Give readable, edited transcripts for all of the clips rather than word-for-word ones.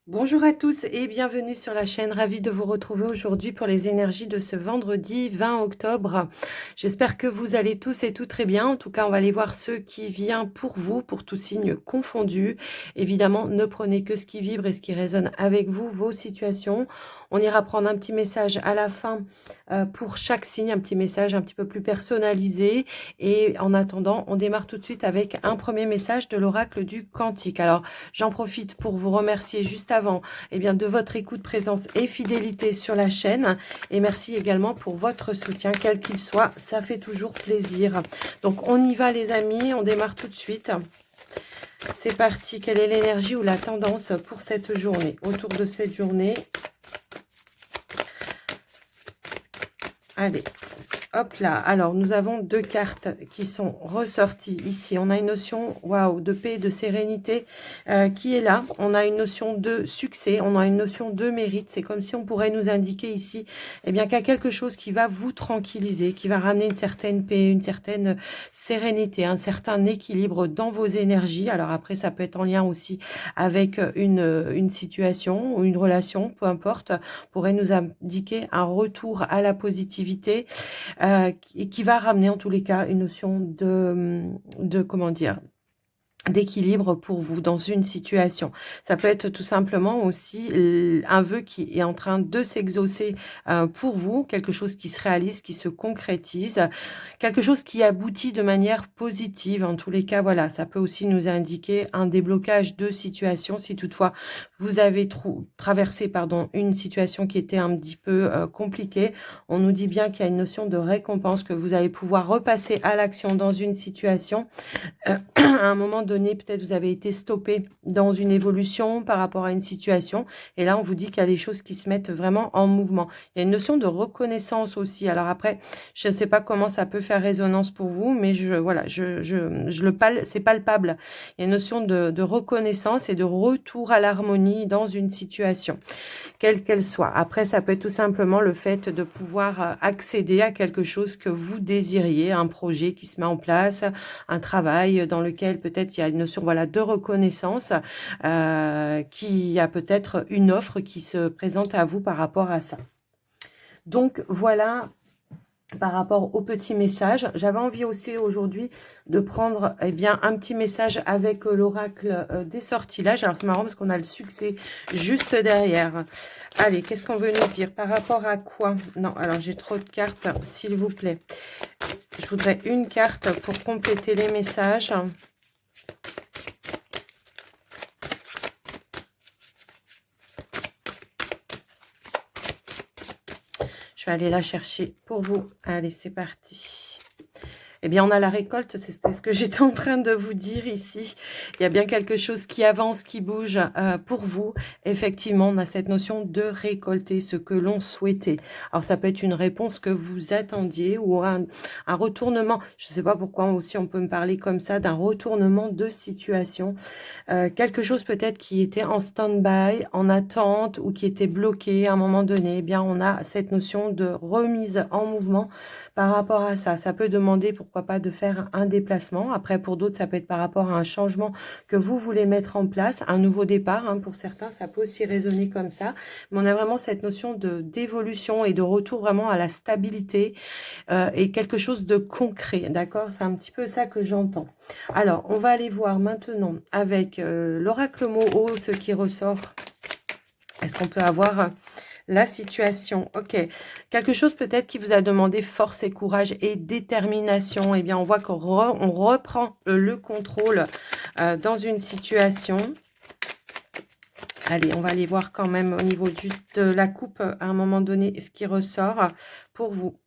Bonjour à tous et bienvenue sur la chaîne. Ravie de vous retrouver aujourd'hui pour les énergies de ce vendredi 20 octobre. J'espère que vous allez tous et tout très bien. En tout cas, on va aller voir ce qui vient pour vous, pour tous signes confondus. Évidemment, ne prenez que ce qui vibre et ce qui résonne avec vous, vos situations. On ira prendre un petit message à la fin pour chaque signe, un petit message un petit peu plus personnalisé. Et en attendant, on démarre tout de suite avec un premier message de l'oracle du Cantique. Alors, j'en profite pour vous remercier juste avant de votre écoute, présence et fidélité sur la chaîne. Et merci également pour votre soutien, quel qu'il soit. Ça fait toujours plaisir. Donc, on y va les amis. On démarre tout de suite. C'est parti. Quelle est l'énergie ou la tendance pour cette journée? Autour de cette journée. Allez. Hop là, alors nous avons deux cartes qui sont ressorties ici. On a une notion, waouh, de paix, de sérénité qui est là. On a une notion de succès, on a une notion de mérite. C'est comme si on pourrait nous indiquer ici qu'il y a quelque chose qui va vous tranquilliser, qui va ramener une certaine paix, une certaine sérénité, un certain équilibre dans vos énergies. Alors après, ça peut être en lien aussi avec une situation ou une relation, peu importe, pourrait nous indiquer un retour à la positivité. Et qui va ramener en tous les cas une notion de comment dire, d'équilibre pour vous dans une situation. Ça peut être tout simplement aussi un vœu qui est en train de s'exaucer pour vous, quelque chose qui se réalise, qui se concrétise, quelque chose qui aboutit de manière positive. En tous les cas, voilà, ça peut aussi nous indiquer un déblocage de situation si toutefois vous avez traversé une situation qui était un petit peu compliquée. On nous dit bien qu'il y a une notion de récompense, que vous allez pouvoir repasser à l'action dans une situation. À un moment donné, peut-être vous avez été stoppé dans une évolution par rapport à une situation. Et là, on vous dit qu'il y a des choses qui se mettent vraiment en mouvement. Il y a une notion de reconnaissance aussi. Alors après, je ne sais pas comment ça peut faire résonance pour vous, mais c'est palpable. Il y a une notion de reconnaissance et de retour à l'harmonie dans une situation, quelle qu'elle soit. Après, ça peut être tout simplement le fait de pouvoir accéder à quelque chose que vous désiriez, un projet qui se met en place, un travail dans lequel peut-être il y a une notion de reconnaissance, qui y a peut-être une offre qui se présente à vous par rapport à ça. Donc voilà par rapport au petit message. J'avais envie aussi aujourd'hui de prendre un petit message avec l'oracle des sortilèges. Alors c'est marrant parce qu'on a le succès juste derrière. Allez, qu'est-ce qu'on veut nous dire? Par rapport à quoi? Non, alors j'ai trop de cartes, s'il vous plaît. Je voudrais une carte pour compléter les messages. Je vais aller la chercher pour vous. Allez, c'est parti. Eh bien, on a la récolte, c'est ce que j'étais en train de vous dire ici. Il y a bien quelque chose qui avance, qui bouge pour vous. Effectivement, on a cette notion de récolter ce que l'on souhaitait. Alors, ça peut être une réponse que vous attendiez ou un retournement. Je ne sais pas pourquoi aussi on peut me parler comme ça d'un retournement de situation. Quelque chose peut-être qui était en stand-by, en attente ou qui était bloqué à un moment donné. Eh bien, on a cette notion de remise en mouvement par rapport à ça. Ça peut demander, pourquoi pas, de faire un déplacement. Après, pour d'autres, ça peut être par rapport à un changement que vous voulez mettre en place, un nouveau départ. Pour certains, ça peut aussi résonner comme ça. Mais on a vraiment cette notion d'évolution et de retour vraiment à la stabilité et quelque chose de concret. D'accord? C'est un petit peu ça que j'entends. Alors, on va aller voir maintenant avec l'oracle Moho, ce qui ressort. Est-ce qu'on peut avoir la situation? Ok. Quelque chose peut-être qui vous a demandé force et courage et détermination. Eh bien, on voit qu'on reprend le contrôle dans une situation. Allez, on va aller voir quand même au niveau de la coupe, à un moment donné, ce qui ressort pour vous.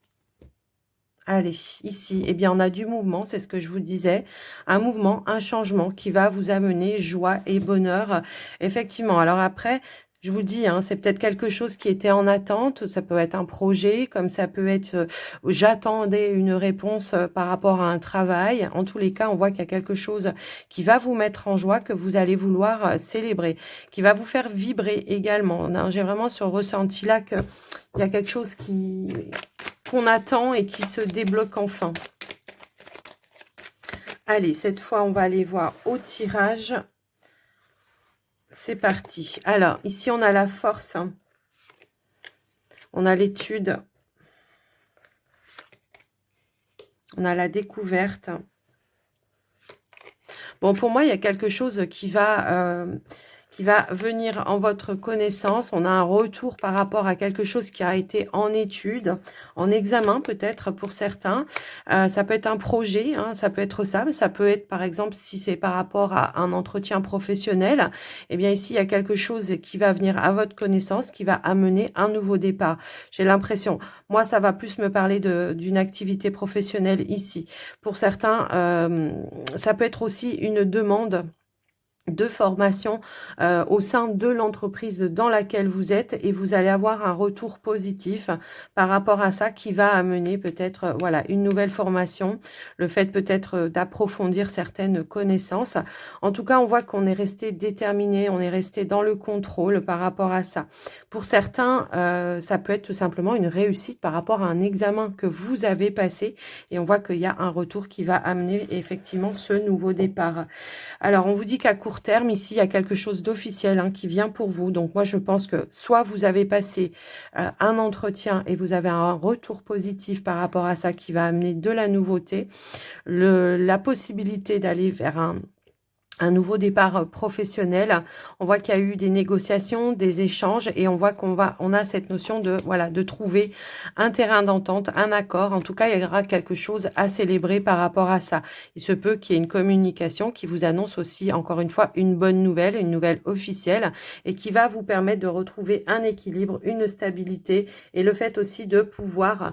Allez, ici, eh bien, on a du mouvement, c'est ce que je vous disais. Un mouvement, un changement qui va vous amener joie et bonheur. Effectivement, alors après, je vous dis, c'est peut-être quelque chose qui était en attente. Ça peut être un projet, comme ça peut être, j'attendais une réponse par rapport à un travail. En tous les cas, on voit qu'il y a quelque chose qui va vous mettre en joie, que vous allez vouloir célébrer, qui va vous faire vibrer également. J'ai vraiment ce ressenti-là qu'il y a quelque chose qu'on attend et qui se débloque enfin. Allez, cette fois, on va aller voir au tirage c'est parti. Alors, ici, on a la force. On a l'étude. On a la découverte. Bon, pour moi, il y a quelque chose qui va venir en votre connaissance. On a un retour par rapport à quelque chose qui a été en étude, en examen peut-être pour certains. Ça peut être un projet, hein, ça peut être ça, mais ça peut être par exemple si c'est par rapport à un entretien professionnel. Eh bien ici, il y a quelque chose qui va venir à votre connaissance, qui va amener un nouveau départ. J'ai l'impression, moi ça va plus me parler d'une activité professionnelle ici. Pour certains, ça peut être aussi une demande de formation au sein de l'entreprise dans laquelle vous êtes et vous allez avoir un retour positif par rapport à ça qui va amener peut-être voilà une nouvelle formation, le fait peut-être d'approfondir certaines connaissances. En tout cas, on voit qu'on est resté déterminé, on est resté dans le contrôle par rapport à ça. Pour certains, ça peut être tout simplement une réussite par rapport à un examen que vous avez passé et on voit qu'il y a un retour qui va amener effectivement ce nouveau départ. Alors, on vous dit qu'à court terme, ici, il y a quelque chose d'officiel hein, qui vient pour vous. Donc, moi, je pense que soit vous avez passé un entretien et vous avez un retour positif par rapport à ça qui va amener de la nouveauté, la possibilité d'aller vers un nouveau départ professionnel. On voit qu'il y a eu des négociations, des échanges et on voit on a cette notion de, voilà, de trouver un terrain d'entente, un accord. En tout cas, il y aura quelque chose à célébrer par rapport à ça. Il se peut qu'il y ait une communication qui vous annonce aussi, encore une fois, une bonne nouvelle, une nouvelle officielle et qui va vous permettre de retrouver un équilibre, une stabilité et le fait aussi de pouvoir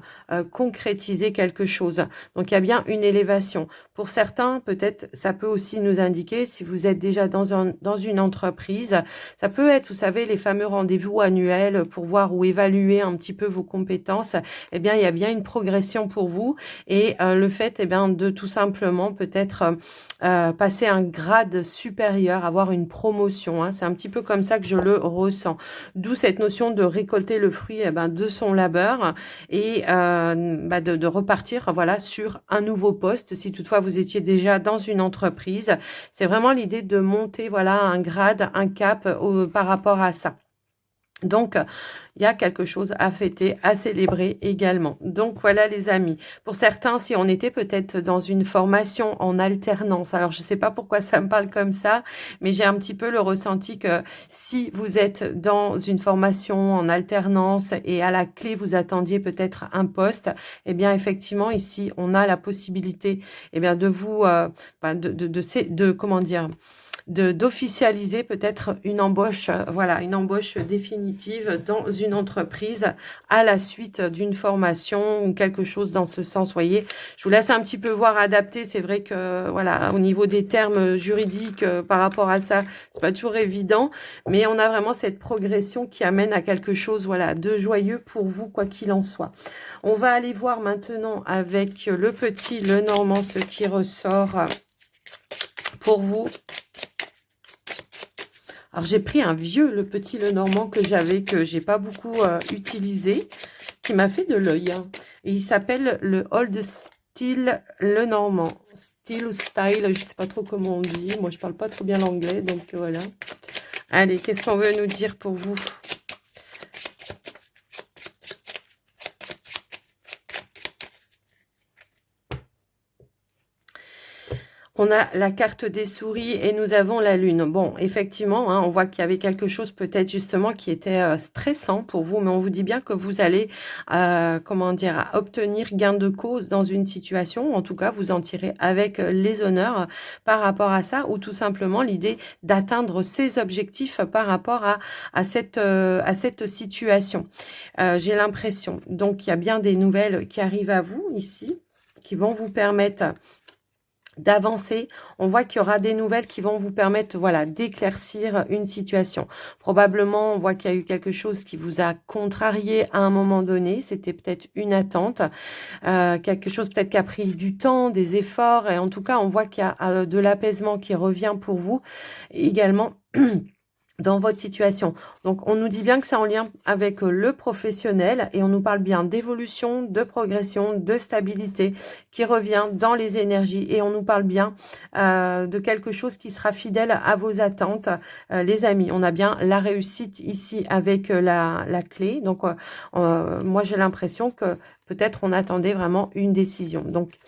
concrétiser quelque chose. Donc, il y a bien une élévation. Pour certains, peut-être, ça peut aussi nous indiquer si vous êtes déjà dans une entreprise. Ça peut être, vous savez, les fameux rendez-vous annuels pour voir ou évaluer un petit peu vos compétences. Eh bien, il y a bien une progression pour vous. Et le fait, eh bien, de tout simplement peut-être passer un grade supérieur, avoir une promotion. Hein. C'est un petit peu comme ça que je le ressens. D'où cette notion de récolter le fruit eh ben, de son labeur et de repartir voilà, sur un nouveau poste. Si toutefois vous étiez déjà dans une entreprise, c'est vraiment l'idée de monter voilà un grade, un cap par rapport à ça. Donc, il y a quelque chose à fêter, à célébrer également. Donc, voilà les amis. Pour certains, si on était peut-être dans une formation en alternance, alors je ne sais pas pourquoi ça me parle comme ça, mais j'ai un petit peu le ressenti que si vous êtes dans une formation en alternance et à la clé, vous attendiez peut-être un poste, eh bien, effectivement, ici, on a la possibilité eh bien, de vous, comment dire, d'officialiser peut-être une embauche, voilà, une embauche définitive dans une entreprise à la suite d'une formation ou quelque chose dans ce sens. Voyez, je vous laisse un petit peu voir adapter. C'est vrai que voilà, au niveau des termes juridiques par rapport à ça, c'est pas toujours évident, mais on a vraiment cette progression qui amène à quelque chose, voilà, de joyeux pour vous, quoi qu'il en soit. On va aller voir maintenant avec le petit Lenormand ce qui ressort pour vous. Alors, j'ai pris un vieux, le petit Lenormand que j'avais, que j'ai pas beaucoup utilisé, qui m'a fait de l'œil. Hein. Et il s'appelle le Old Style Lenormand. Style ou style, je sais pas trop comment on dit. Moi, je parle pas trop bien l'anglais, donc voilà. Allez, qu'est-ce qu'on veut nous dire pour vous ? On a la carte des souris et nous avons la lune. Bon, effectivement, hein, on voit qu'il y avait quelque chose peut-être justement qui était stressant pour vous, mais on vous dit bien que vous allez, comment dire, obtenir gain de cause dans une situation. En tout cas, vous en tirez avec les honneurs par rapport à ça, ou tout simplement l'idée d'atteindre ses objectifs par rapport à cette situation. J'ai l'impression. Donc, il y a bien des nouvelles qui arrivent à vous ici, qui vont vous permettre d'avancer. On voit qu'il y aura des nouvelles qui vont vous permettre voilà d'éclaircir une situation. Probablement, on voit qu'il y a eu quelque chose qui vous a contrarié à un moment donné. C'était peut-être une attente, quelque chose peut-être qui a pris du temps, des efforts. Et en tout cas, on voit qu'il y a de l'apaisement qui revient pour vous. Et également dans votre situation. Donc, on nous dit bien que c'est en lien avec le professionnel et on nous parle bien d'évolution, de progression, de stabilité qui revient dans les énergies et on nous parle bien de quelque chose qui sera fidèle à vos attentes, les amis. On a bien la réussite ici avec la clé. Donc, moi, j'ai l'impression que peut-être on attendait vraiment une décision. Donc,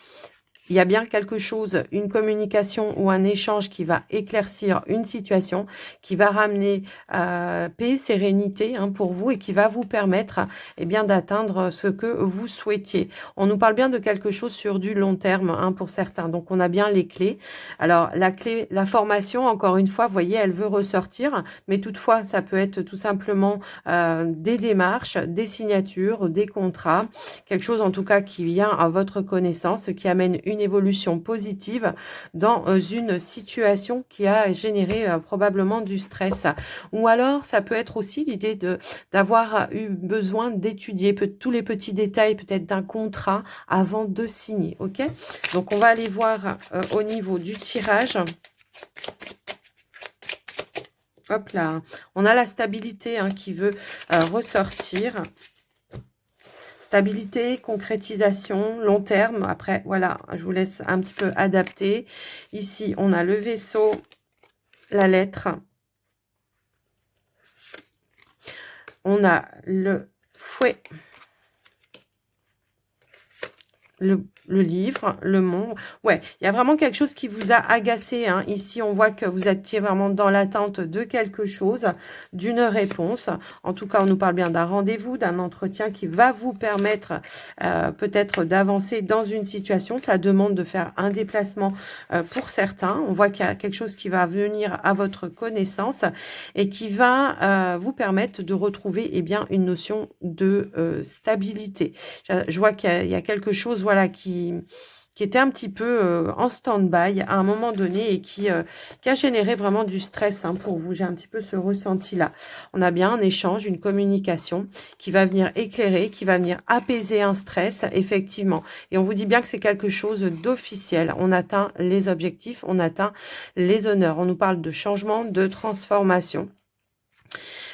il y a bien quelque chose, une communication ou un échange qui va éclaircir une situation, qui va ramener paix, sérénité pour vous et qui va vous permettre eh bien d'atteindre ce que vous souhaitiez. On nous parle bien de quelque chose sur du long terme pour certains. Donc, on a bien les clés. Alors, la clé, la formation, encore une fois, vous voyez, elle veut ressortir. Mais toutefois, ça peut être tout simplement des démarches, des signatures, des contrats. Quelque chose, en tout cas, qui vient à votre connaissance, qui amène une évolution positive dans une situation qui a généré probablement du stress. Ou alors, ça peut être aussi l'idée d'avoir eu besoin d'étudier tous les petits détails peut-être d'un contrat avant de signer. Ok? Donc, on va aller voir au niveau du tirage. Hop là, on a la stabilité qui veut ressortir. Stabilité, concrétisation, long terme. Après, voilà, je vous laisse un petit peu adapter. Ici, on a le vaisseau, la lettre. On a le fouet. Le livre, le monde. Ouais, il y a vraiment quelque chose qui vous a agacé. Ici, on voit que vous étiez vraiment dans l'attente de quelque chose, d'une réponse. En tout cas, on nous parle bien d'un rendez-vous, d'un entretien qui va vous permettre peut-être d'avancer dans une situation. Ça demande de faire un déplacement pour certains. On voit qu'il y a quelque chose qui va venir à votre connaissance et qui va vous permettre de retrouver bien une notion de stabilité. Je vois qu'il y a quelque chose voilà, qui était un petit peu en stand-by à un moment donné et qui a généré vraiment du stress pour vous. J'ai un petit peu ce ressenti-là. On a bien un échange, une communication qui va venir éclairer, qui va venir apaiser un stress, effectivement. Et on vous dit bien que c'est quelque chose d'officiel. On atteint les objectifs, on atteint les honneurs. On nous parle de changement, de transformation.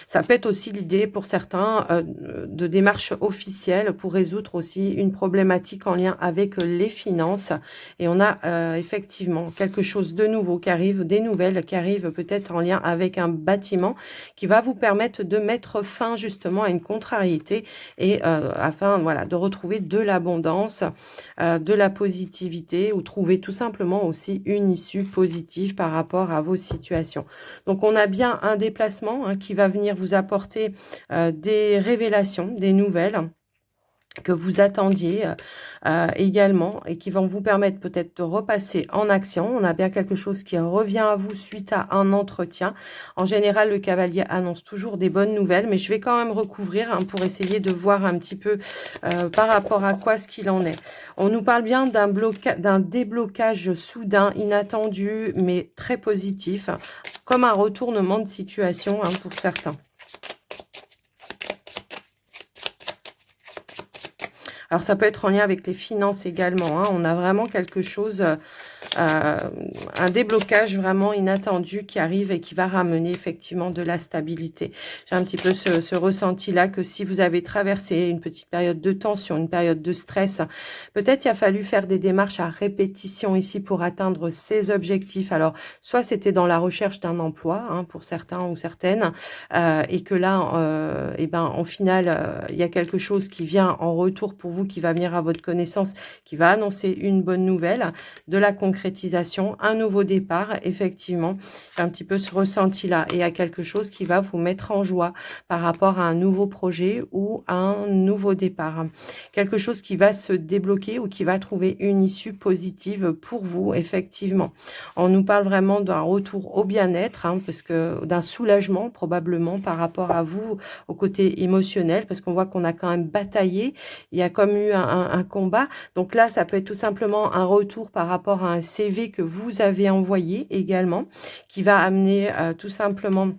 Ça peut être aussi l'idée pour certains de démarches officielles pour résoudre aussi une problématique en lien avec les finances. Et on a effectivement quelque chose de nouveau qui arrive, des nouvelles qui arrivent peut-être en lien avec un bâtiment qui va vous permettre de mettre fin justement à une contrariété et afin voilà, de retrouver de l'abondance, de la positivité ou trouver tout simplement aussi une issue positive par rapport à vos situations. Donc on a bien un déplacement qui va venir vous apporter des révélations, des nouvelles que vous attendiez également et qui vont vous permettre peut-être de repasser en action. On a bien quelque chose qui revient à vous suite à un entretien. En général, le cavalier annonce toujours des bonnes nouvelles, mais je vais quand même recouvrir pour essayer de voir un petit peu par rapport à quoi ce qu'il en est. On nous parle bien d'un déblocage soudain, inattendu, mais très positif, comme un retournement de situation pour certains. Alors, ça peut être en lien avec les finances également. On a vraiment quelque chose, un déblocage vraiment inattendu qui arrive et qui va ramener effectivement de la stabilité. J'ai un petit peu ce ressenti-là que si vous avez traversé une petite période de tension, une période de stress, peut-être il a fallu faire des démarches à répétition ici pour atteindre ces objectifs. Alors, soit c'était dans la recherche d'un emploi pour certains ou certaines, et que là, au final, il y a quelque chose qui vient en retour pour vous, qui va venir à votre connaissance, qui va annoncer une bonne nouvelle, de la concrétisation, un nouveau départ, effectivement, un petit peu ce ressenti-là, et à quelque chose qui va vous mettre en joie par rapport à un nouveau projet ou à un nouveau départ. Quelque chose qui va se débloquer ou qui va trouver une issue positive pour vous, effectivement. On nous parle vraiment d'un retour au bien-être, parce que d'un soulagement probablement par rapport à vous, au côté émotionnel, parce qu'on voit qu'on a quand même bataillé, il y a comme eu un combat. Donc là, ça peut être tout simplement un retour par rapport à un CV que vous avez envoyé également, qui va amener tout simplement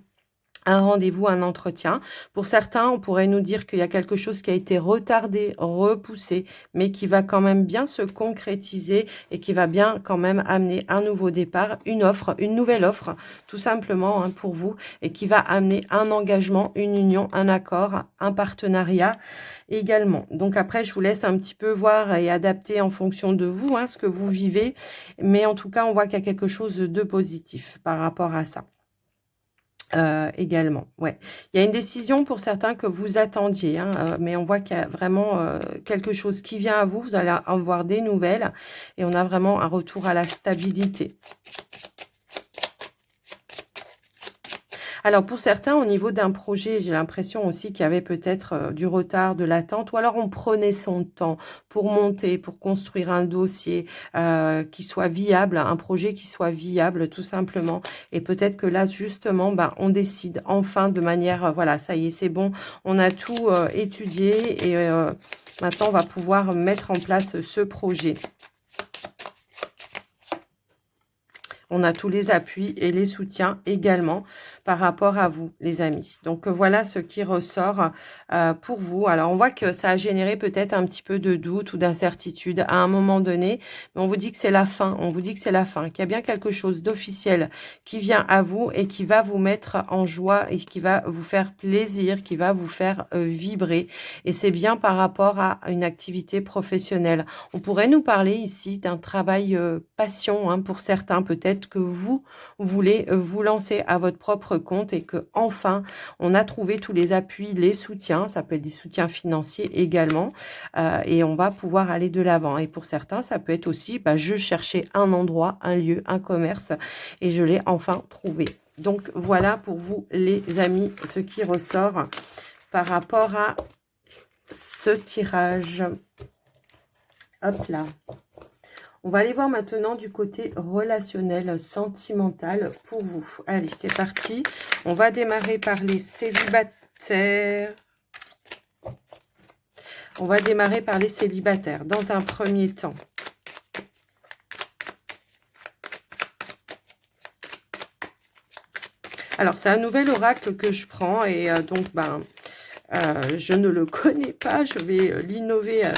un rendez-vous, un entretien. Pour certains, on pourrait nous dire qu'il y a quelque chose qui a été retardé, repoussé, mais qui va quand même bien se concrétiser et qui va bien quand même amener un nouveau départ, une offre, une nouvelle offre, tout simplement, hein, pour vous, et qui va amener un engagement, une union, un accord, un partenariat également. Donc après, je vous laisse un petit peu voir et adapter en fonction de vous, hein, ce que vous vivez, mais en tout cas, on voit qu'il y a quelque chose de positif par rapport à ça. Également, ouais. Il y a une décision pour certains que vous attendiez, hein, mais on voit qu'il y a vraiment quelque chose qui vient à vous. Vous allez avoir des nouvelles et on a vraiment un retour à la stabilité. Alors pour certains, au niveau d'un projet, j'ai l'impression aussi qu'il y avait peut-être du retard, de l'attente, ou alors on prenait son temps pour monter, pour construire un dossier qui soit viable, un projet qui soit viable tout simplement. Et peut-être que là, justement, ben, on décide enfin de manière, voilà, ça y est, c'est bon, on a tout étudié et maintenant on va pouvoir mettre en place ce projet. On a tous les appuis et les soutiens également par rapport à vous, les amis. Donc, voilà ce qui ressort pour vous. Alors, on voit que ça a généré peut-être un petit peu de doute ou d'incertitude à un moment donné. Mais on vous dit que c'est la fin. On vous dit que c'est la fin. Qu'il y a bien quelque chose d'officiel qui vient à vous et qui va vous mettre en joie et qui va vous faire plaisir, qui va vous faire vibrer. Et c'est bien par rapport à une activité professionnelle. On pourrait nous parler ici d'un travail passion, hein, pour certains peut-être que vous voulez vous lancer à votre propre compte et que enfin on a trouvé tous les appuis, les soutiens, ça peut être des soutiens financiers également, et on va pouvoir aller de l'avant. Et pour certains, ça peut être aussi, bah, je cherchais un endroit, un lieu, un commerce et je l'ai enfin trouvé. Donc voilà pour vous les amis, ce qui ressort par rapport à ce tirage. Hop là. On va aller voir maintenant du côté relationnel, sentimental pour vous. Allez, c'est parti. On va démarrer par les célibataires. On va démarrer par les célibataires dans un premier temps. Alors, c'est un nouvel oracle que je prends et donc, je ne le connais pas. Je vais l'innover,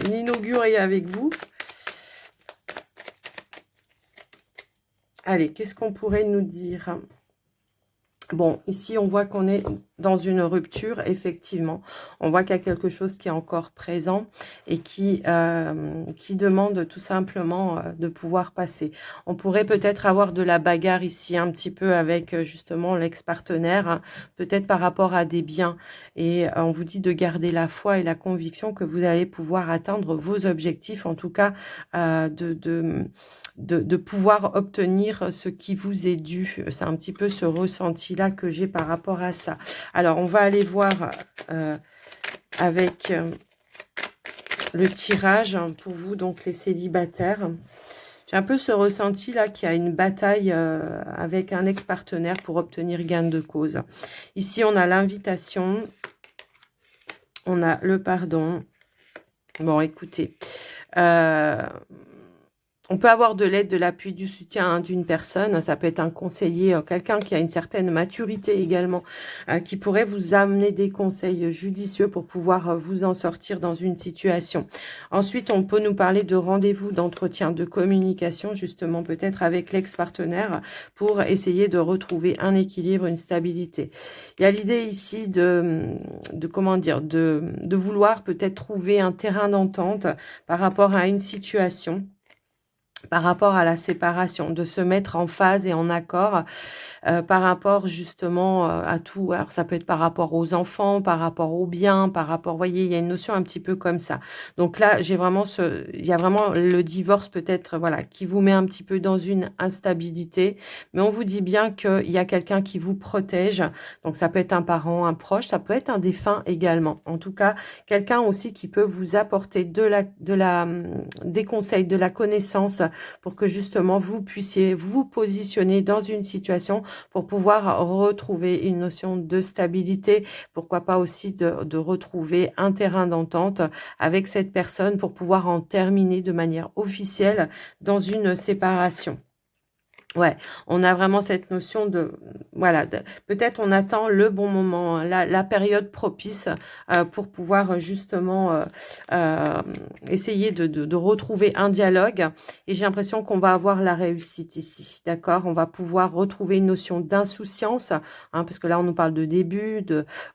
l'inaugurer avec vous. Allez, qu'est-ce qu'on pourrait nous dire? Bon, ici, on voit qu'on est dans une rupture, effectivement. On voit qu'il y a quelque chose qui est encore présent et qui demande tout simplement de pouvoir passer. On pourrait peut-être avoir de la bagarre ici un petit peu avec justement l'ex-partenaire, hein, peut-être par rapport à des biens. Et on vous dit de garder la foi et la conviction que vous allez pouvoir atteindre vos objectifs, en tout cas de pouvoir obtenir ce qui vous est dû. C'est un petit peu ce ressenti-là que j'ai par rapport à ça. Alors, on va aller voir avec le tirage pour vous, donc les célibataires. J'ai un peu ce ressenti-là qu'il y a une bataille avec un ex-partenaire pour obtenir gain de cause. Ici, on a l'invitation. On a le pardon. Bon, écoutez. On peut avoir de l'aide, de l'appui, du soutien d'une personne. Ça peut être un conseiller, quelqu'un qui a une certaine maturité également, qui pourrait vous amener des conseils judicieux pour pouvoir vous en sortir dans une situation. Ensuite, on peut nous parler de rendez-vous, d'entretien, de communication, justement peut-être avec l'ex-partenaire pour essayer de retrouver un équilibre, une stabilité. Il y a l'idée ici de vouloir peut-être trouver un terrain d'entente par rapport à une situation, par rapport à la séparation, de se mettre en phase et en accord par rapport justement à tout. Alors ça peut être par rapport aux enfants, par rapport aux biens, par rapport, vous voyez, il y a une notion un petit peu comme ça. Donc là, j'ai vraiment il y a vraiment le divorce peut-être, voilà, qui vous met un petit peu dans une instabilité, mais on vous dit bien qu'il y a quelqu'un qui vous protège. Donc ça peut être un parent, un proche, ça peut être un défunt également. En tout cas, quelqu'un aussi qui peut vous apporter des conseils, de la connaissance pour que justement vous puissiez vous positionner dans une situation pour pouvoir retrouver une notion de stabilité, pourquoi pas aussi de retrouver un terrain d'entente avec cette personne pour pouvoir en terminer de manière officielle dans une séparation. Ouais, on a vraiment cette notion de, voilà, peut-être on attend le bon moment, hein, la période propice pour pouvoir justement euh, essayer de retrouver un dialogue. Et j'ai l'impression qu'on va avoir la réussite ici, d'accord? On va pouvoir retrouver une notion d'insouciance, hein, parce que là on nous parle de début,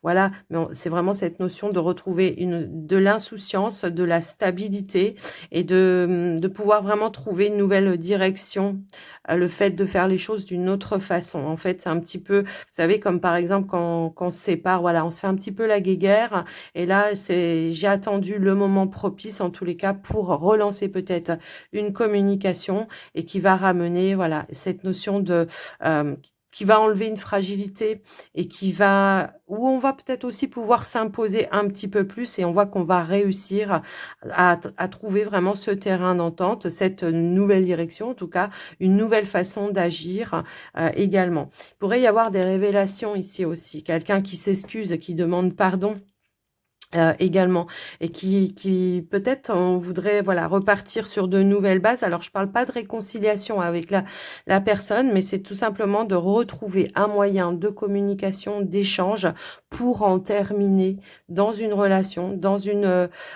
voilà, mais c'est vraiment cette notion de retrouver de l'insouciance, de la stabilité et de pouvoir vraiment trouver une nouvelle direction, le fait de faire les choses d'une autre façon. En fait, c'est un petit peu, vous savez, comme par exemple quand on se sépare, voilà, on se fait un petit peu la guéguerre. Et là, j'ai attendu le moment propice, en tous les cas, pour relancer peut-être une communication et qui va ramener, voilà, cette notion de... qui va enlever une fragilité et où on va peut-être aussi pouvoir s'imposer un petit peu plus, et on voit qu'on va réussir à trouver vraiment ce terrain d'entente, cette nouvelle direction, en tout cas, une nouvelle façon d'agir également. Il pourrait y avoir des révélations ici aussi. Quelqu'un qui s'excuse, qui demande pardon. Également, et qui peut-être on voudrait, voilà, repartir sur de nouvelles bases. Alors je parle pas de réconciliation avec la personne, mais c'est tout simplement de retrouver un moyen de communication, d'échange pour en terminer dans une relation,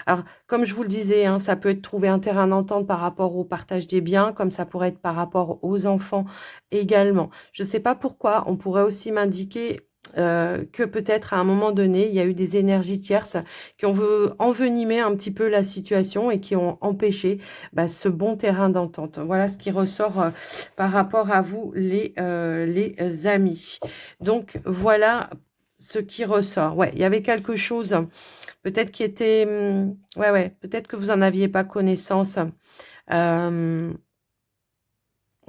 alors comme je vous le disais, hein, ça peut être trouver un terrain d'entente par rapport au partage des biens, comme ça pourrait être par rapport aux enfants également. Je sais pas pourquoi, on pourrait aussi m'indiquer que peut-être à un moment donné, il y a eu des énergies tierces qui ont envenimé un petit peu la situation et qui ont empêché ce bon terrain d'entente. Voilà ce qui ressort par rapport à vous, les amis. Donc, voilà ce qui ressort. Ouais, il y avait quelque chose peut-être qui était... ouais, peut-être que vous en aviez pas connaissance. Euh,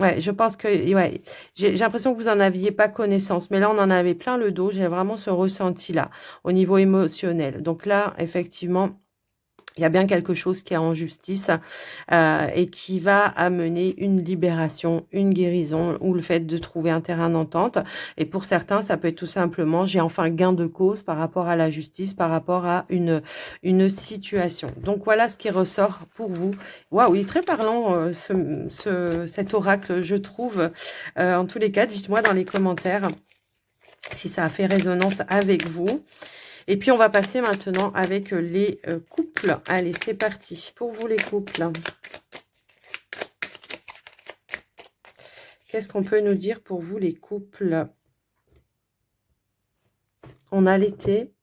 Ouais, je pense que ouais, j'ai l'impression que vous en aviez pas connaissance, mais là on en avait plein le dos. J'ai vraiment ce ressenti-là au niveau émotionnel. Donc là, effectivement, il y a bien quelque chose qui est en justice et qui va amener une une guérison, ou le fait de trouver un terrain d'entente. Et pour certains, ça peut être tout simplement, j'ai enfin gain de cause par rapport à la justice, par rapport à une situation. Donc voilà ce qui ressort pour vous. Waouh, il est très parlant cet oracle, je trouve. En tous les cas, dites-moi dans les commentaires si ça a fait résonance avec vous. Et puis, on va passer maintenant avec les couples. Allez, c'est parti. Pour vous, les couples. Qu'est-ce qu'on peut nous dire pour vous, les couples? On a l'été.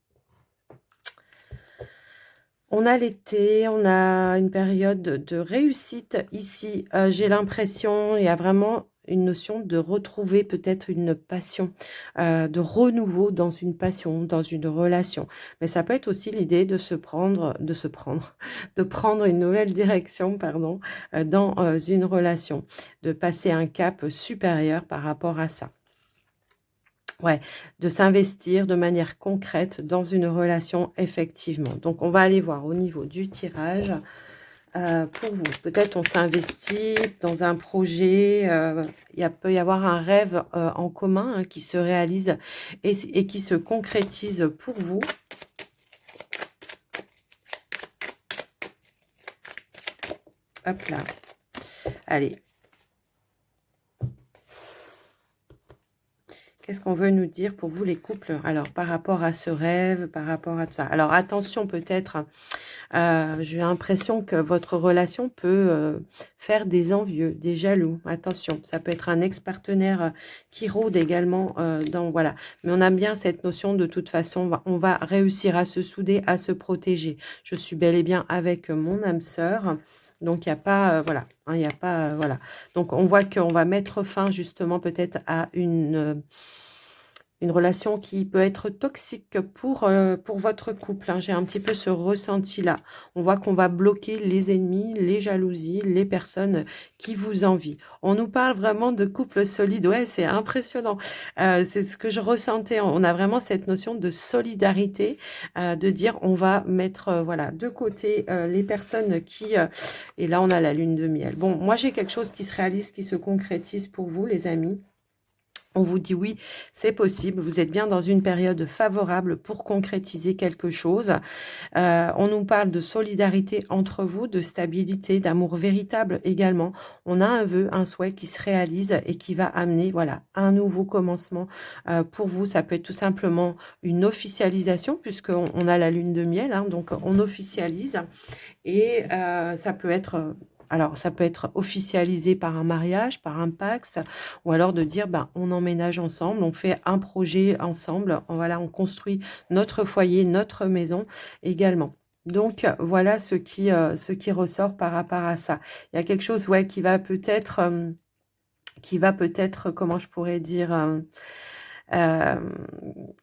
On a l'été, on a une période de réussite ici. J'ai l'impression, il y a vraiment une notion de retrouver peut-être une passion, de renouveau dans une passion, dans une relation. Mais ça peut être aussi l'idée de prendre une nouvelle direction, pardon, dans une relation, de passer un cap supérieur par rapport à ça. Ouais, de s'investir de manière concrète dans une relation, effectivement. Donc, on va aller voir au niveau du tirage pour vous. Peut-être on s'investit dans un projet, peut y avoir un rêve en commun qui se réalise et qui se concrétise pour vous. Hop là. Allez. Qu'est-ce qu'on veut nous dire pour vous, les couples? Alors, par rapport à ce rêve, par rapport à tout ça. Alors, attention, peut-être, j'ai l'impression que votre relation peut faire des envieux, des jaloux. Attention, ça peut être un ex-partenaire qui rôde également voilà. Mais on a bien cette notion, de toute façon, on va réussir à se souder, à se protéger. Je suis bel et bien avec mon âme sœur. Donc, il n'y a pas, voilà, il n'y a pas, voilà. Donc, on voit qu'on va mettre fin, justement, peut-être à une relation qui peut être toxique pour votre couple. Hein. J'ai un petit peu ce ressenti-là. On voit qu'on va bloquer les ennemis, les jalousies, les personnes qui vous envient. On nous parle vraiment de couple solide. Ouais, c'est impressionnant. C'est ce que je ressentais. On a vraiment cette notion de solidarité, de dire on va mettre voilà, de côté les personnes qui... et là, on a la lune de miel. Bon, moi, j'ai quelque chose qui se réalise, qui se concrétise pour vous, les amis. On vous dit oui, c'est possible. Vous êtes bien dans une période favorable pour concrétiser quelque chose. On nous parle de solidarité entre vous, de stabilité, d'amour véritable également. On a un vœu, un souhait qui se réalise et qui va amener voilà, un nouveau commencement pour vous. Ça peut être tout simplement une officialisation puisqu'on a la lune de miel. Hein, donc, on officialise et ça peut être... Alors, ça peut être officialisé par un mariage, par un pacte, ou alors de dire, ben, on emménage ensemble, on fait un projet ensemble, voilà, on construit notre foyer, notre maison également. Donc, voilà ce qui ressort par rapport à ça. Il y a quelque chose, ouais, qui va peut-être, comment je pourrais dire, euh,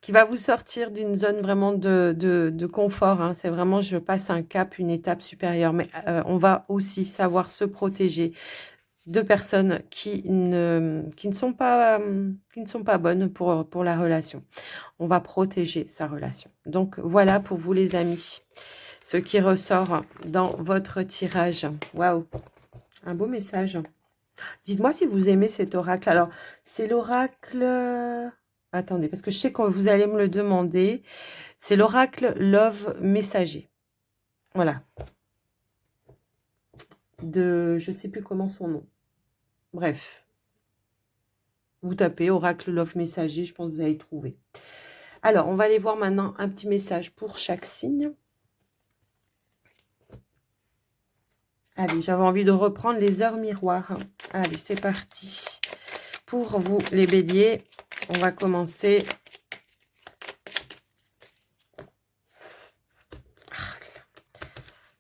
qui va vous sortir d'une zone vraiment de confort. Hein. C'est vraiment, je passe un cap, une étape supérieure. Mais on va aussi savoir se protéger de personnes qui ne sont pas bonnes pour la relation. On va protéger sa relation. Donc, voilà pour vous, les amis, ce qui ressort dans votre tirage. Waouh, un beau message. Dites-moi si vous aimez cet oracle. Alors, c'est l'oracle... Attendez, parce que je sais que vous allez me le demander. C'est l'oracle Love Messager. Voilà. Je ne sais plus comment son nom. Bref. Vous tapez oracle Love Messager, je pense que vous allez trouver. Alors, on va aller voir maintenant un petit message pour chaque signe. Allez, j'avais envie de reprendre les heures miroirs. Allez, c'est parti. Pour vous, les béliers, on va commencer.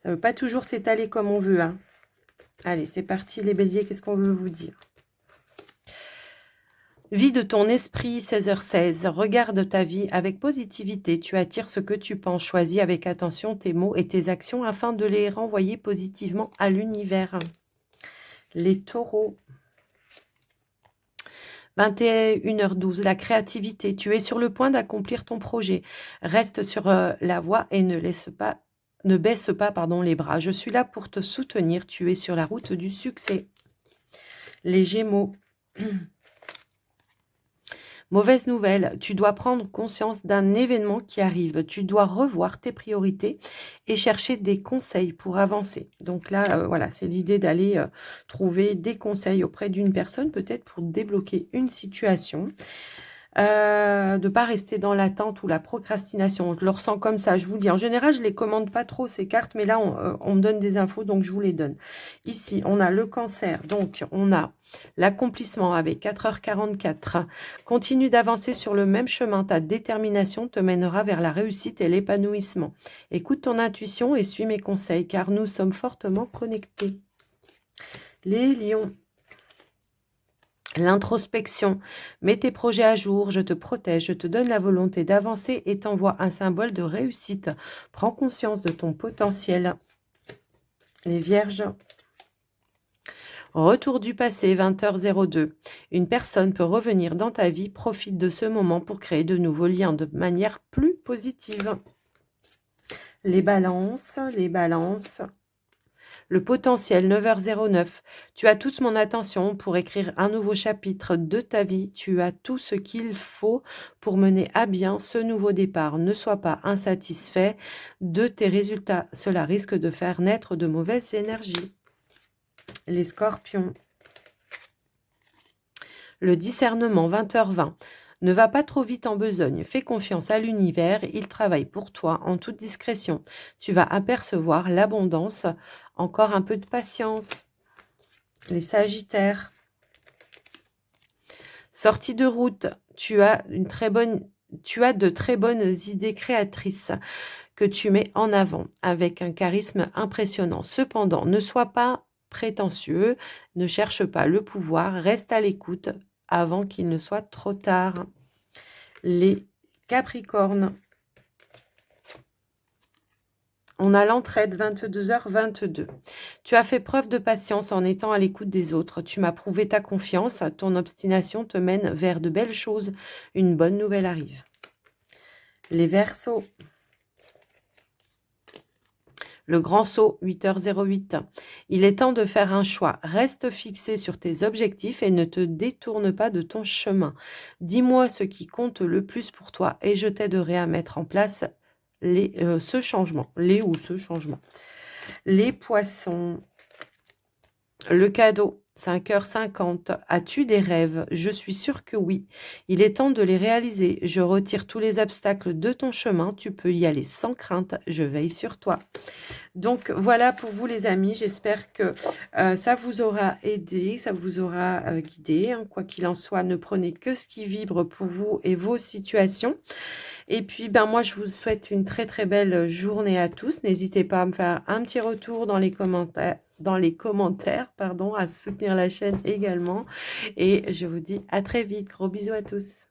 Ça ne veut pas toujours s'étaler comme on veut. Hein. Allez, c'est parti, les béliers, qu'est-ce qu'on veut vous dire? Vie de ton esprit, 16h16. Regarde ta vie avec positivité. Tu attires ce que tu penses. Choisis avec attention tes mots et tes actions afin de les renvoyer positivement à l'univers. Les taureaux. 21h12. La créativité. Tu es sur le point d'accomplir ton projet. Reste sur la voie et ne baisse pas les bras. Je suis là pour te soutenir. Tu es sur la route du succès. Les Gémeaux. Mauvaise nouvelle, tu dois prendre conscience d'un événement qui arrive. Tu dois revoir tes priorités et chercher des conseils pour avancer. Donc là, voilà, c'est l'idée d'aller trouver des conseils auprès d'une personne, peut-être pour débloquer une situation. De ne pas rester dans l'attente ou la procrastination. Je le ressens comme ça, je vous dis. En général, je ne les commande pas trop, ces cartes, mais là, on me donne des infos, donc je vous les donne. Ici, on a le cancer, donc on a l'accomplissement avec 4h44. Continue d'avancer sur le même chemin. Ta détermination te mènera vers la réussite et l'épanouissement. Écoute ton intuition et suis mes conseils, car nous sommes fortement connectés. Les lions. L'introspection. Mets tes projets à jour, je te protège, je te donne la volonté d'avancer et t'envoie un symbole de réussite. Prends conscience de ton potentiel. Les vierges. Retour du passé, 20h02. Une personne peut revenir dans ta vie, profite de ce moment pour créer de nouveaux liens de manière plus positive. Les balances, les balances. Le potentiel, 9h09. Tu as toute mon attention pour écrire un nouveau chapitre de ta vie. Tu as tout ce qu'il faut pour mener à bien ce nouveau départ. Ne sois pas insatisfait de tes résultats. Cela risque de faire naître de mauvaises énergies. Les scorpions. Le discernement, 20h20. Ne va pas trop vite en besogne. Fais confiance à l'univers. Il travaille pour toi en toute discrétion. Tu vas apercevoir l'abondance. Encore un peu de patience. Les sagittaires. Sortie de route. Tu as de très bonnes idées créatrices que tu mets en avant avec un charisme impressionnant. Cependant, ne sois pas prétentieux. Ne cherche pas le pouvoir. Reste à l'écoute avant qu'il ne soit trop tard. Les Capricornes. On a l'entraide, 22h22. Tu as fait preuve de patience en étant à l'écoute des autres. Tu m'as prouvé ta confiance. Ton obstination te mène vers de belles choses. Une bonne nouvelle arrive. Les Verseaux. Le grand saut, 8h08. Il est temps de faire un choix. Reste fixé sur tes objectifs et ne te détourne pas de ton chemin. Dis-moi ce qui compte le plus pour toi et je t'aiderai à mettre en place ce changement. Ce changement. Les poissons. Le cadeau, 5h50. As-tu des rêves? Je suis sûre que oui. Il est temps de les réaliser. Je retire tous les obstacles de ton chemin. Tu peux y aller sans crainte. Je veille sur toi. Donc voilà pour vous les amis, j'espère que ça vous aura aidé, ça vous aura guidé. Hein. Quoi qu'il en soit, ne prenez que ce qui vibre pour vous et vos situations. Et puis ben moi je vous souhaite une très très belle journée à tous. N'hésitez pas à me faire un petit retour dans les commentaires, pardon, à soutenir la chaîne également. Et je vous dis à très vite. Gros bisous à tous.